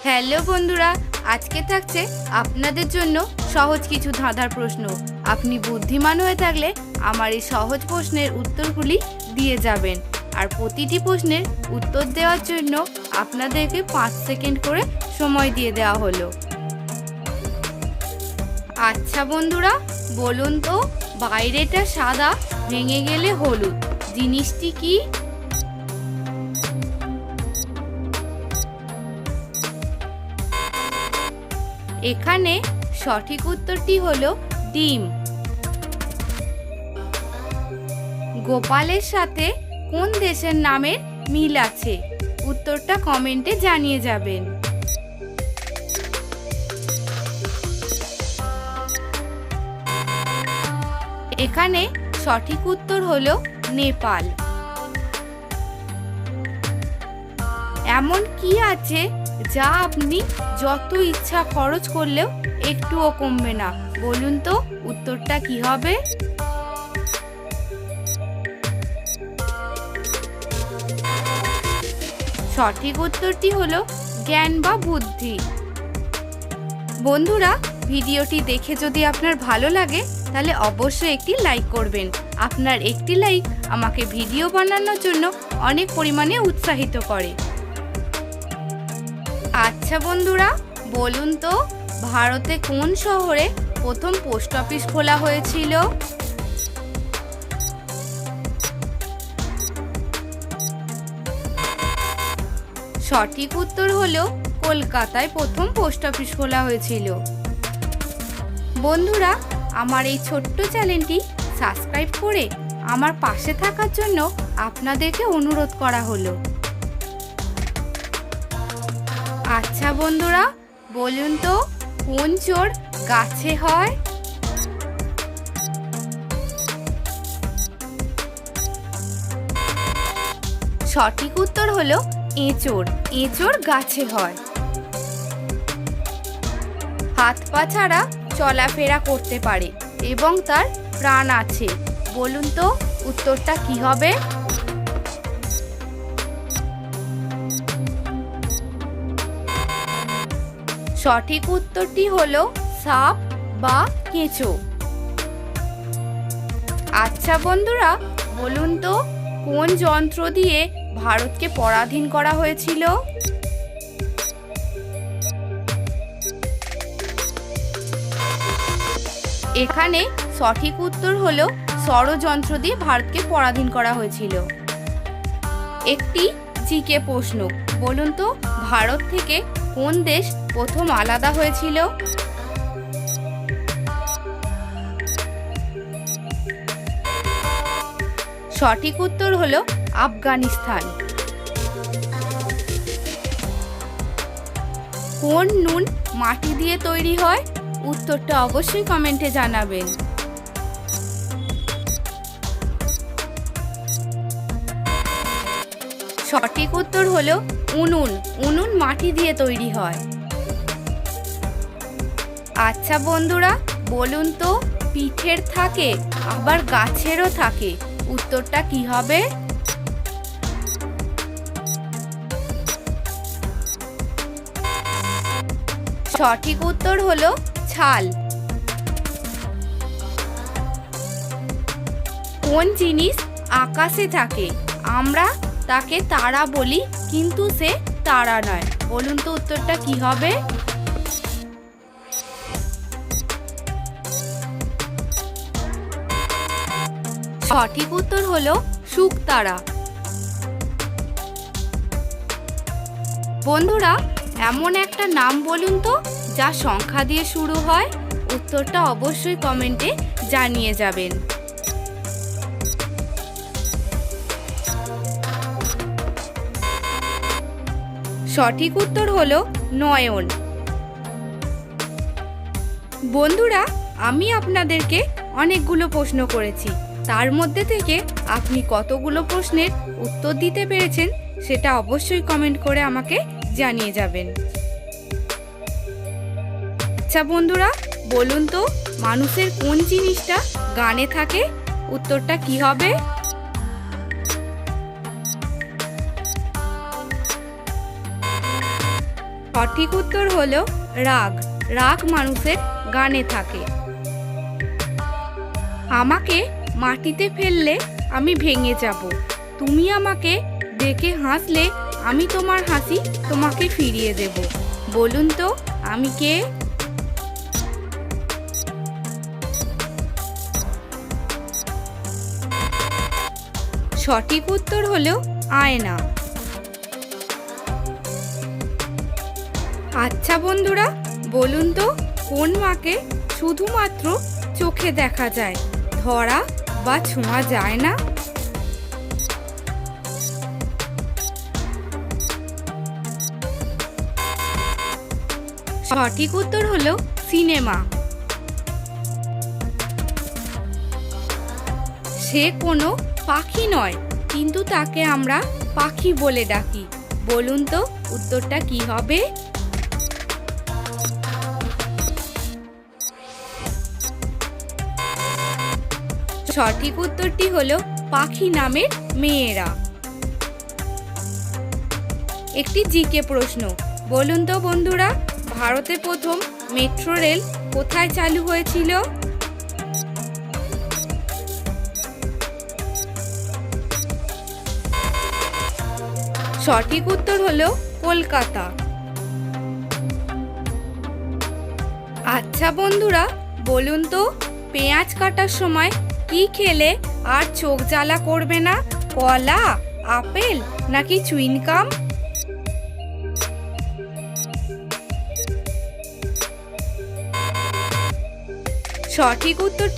Hello বন্ধুরা, আজকে থাকছে আপনাদের জন্য সহজ কিছু ধাঁধার প্রশ্ন। আপনি বুদ্ধিমান হয়ে থাকলে আমার এই সহজ প্রশ্নের উত্তরগুলি দিয়ে যাবেন। আর প্রতিটি প্রশ্নের উত্তর দেওয়ার জন্য আপনাদেরকে 5 সেকেন্ড করে সময় দিয়ে দেওয়া হলো। আচ্ছা বন্ধুরা, বলুন তো, বাইরেটা সাদা, ভেঙে গেলে হলুদ, জিনিসটি কি? এখানে সঠিক উত্তরটি হলো ডিম। গোপালের সাথে কোন দেশের নামের মিল আছে? উত্তরটা কমেন্টে জানিয়ে যাবেন। এখানে সঠিক উত্তর হলো নেপাল। এমন কি আছে যা আপনি যত ইচ্ছা খরচ করলেও একটুও কমবে না? বলুন তো, উত্তরটা কি হবে? সঠিক উত্তরটি হলো জ্ঞান বা বুদ্ধি। বন্ধুরা, ভিডিওটি দেখে যদি আপনার ভালো লাগে তাহলে অবশ্যই একটি লাইক করবেন। আপনার একটি লাইক আমাকে ভিডিও বানানোর জন্য অনেক পরিমাণে উৎসাহিত করে। আচ্ছা বন্ধুরা, বলুন তো, ভারতে কোন শহরে প্রথম পোস্ট অফিস খোলা হয়েছিল? সঠিক উত্তর হলো কলকাতায় প্রথম পোস্ট অফিস খোলা হয়েছিল। বন্ধুরা, আমার এই ছোট্ট চ্যানেলটি সাবস্ক্রাইব করে আমার পাশে থাকার জন্য আপনাদেরকে অনুরোধ করা হলো। আচ্ছা বন্ধুরা, বলুন তো, কোন চোর গাছে হয়? সঠিক উত্তর হলো এঁচোড়। এঁচোড় গাছে হয়। হাত পা ছাড়া চলাফেরা করতে পারে এবং তার প্রাণ আছে। বলুন তো, উত্তরটা কি হবে? সঠিক উত্তরটি হলো সাপ বা কেঁচো। আচ্ছা বন্ধুরা, বলুন তো, কোন যন্ত্র দিয়ে ভারতকে পরাধীন করা হয়েছিল? এখানে সঠিক উত্তর হলো ষড়যন্ত্র দিয়ে ভারতকে পরাধীন করা হয়েছিল। একটি জিকে প্রশ্ন, বলুন তো, ভারত থেকে কোন দেশ প্রথম আলাদা হয়েছিল? সঠিক উত্তর হলো আফগানিস্তান। কোন নুন মাটি দিয়ে তৈরি হয়? উত্তরটা অবশ্যই কমেন্টে জানাবেন। সঠিক উত্তর হলো উনুন। উনুন মাটি দিয়ে তৈরি হয়। আচ্ছা বন্ধুরা, বলুন তো, পিঠের থাকে আবার গাছেরও থাকে, উত্তরটা কি হবে? সঠিক উত্তর হলো ছাল। কোন জিনিস আকাশে থাকে? আমরা তাকে তারা বলি, কিন্তু সে তারা নয়। বলুন তো, উত্তরটা কি হবে? সঠিক উত্তর হলো শুকতারা। বন্ধুরা, এমন একটা নাম বলুন তো যা সংখ্যা দিয়ে শুরু হয়। উত্তরটা অবশ্যই কমেন্টে জানিয়ে যাবেন। সঠিক উত্তর হলো নয়ন। বন্ধুরা, আমি আপনাদেরকে অনেকগুলো প্রশ্ন করেছি, তার মধ্যে থেকে আপনি কতগুলো প্রশ্নের উত্তর দিতে পেরেছেন সেটা অবশ্যই কমেন্ট করে আমাকে জানিয়ে যাবেন। আচ্ছা বন্ধুরা, বলুন তো, মানুষের কোন জিনিসটা গানে থাকে? উত্তরটা কি হবে? সঠিক উত্তর হলো রাগ। রাগ মানুষের গানে থাকে। আমাকে মাটিতে ফেললে আমি ভেঙে যাব। তুমি আমাকে দেখে হাসলে আমি তোমার হাসি তোমাকে ফিরিয়ে দেব। বলুন তো আমি কে? সঠিক উত্তর হলো আয়না। আচ্ছা বন্ধুরা, বলুন তো কোন মাকে শুধুমাত্র চোখে দেখা যায়, ধরা বা ছোঁয়া যায় না? সঠিক উত্তর হলো সিনেমা। সে কোনো পাখি নয়, কিন্তু তাকে আমরা পাখি বলে ডাকি। বলুন তো উত্তরটা কি হবে? সঠিক উত্তরটি হলো পাখি নামের মেয়েরা। একটি জিকে প্রশ্ন, বলুন তো বন্ধুরা, ভারতে প্রথম মেট্রো রেল কোথায় চালু হয়েছিল? সঠিক উত্তর হলো কলকাতা। আচ্ছা বন্ধুরা, বলুন তো পেঁয়াজ কাটার সময় কি খেলে আর চোখ জ্বালা করবে না? কলা, আপেল নাকি চুইংগাম? সঠিক উত্তরটি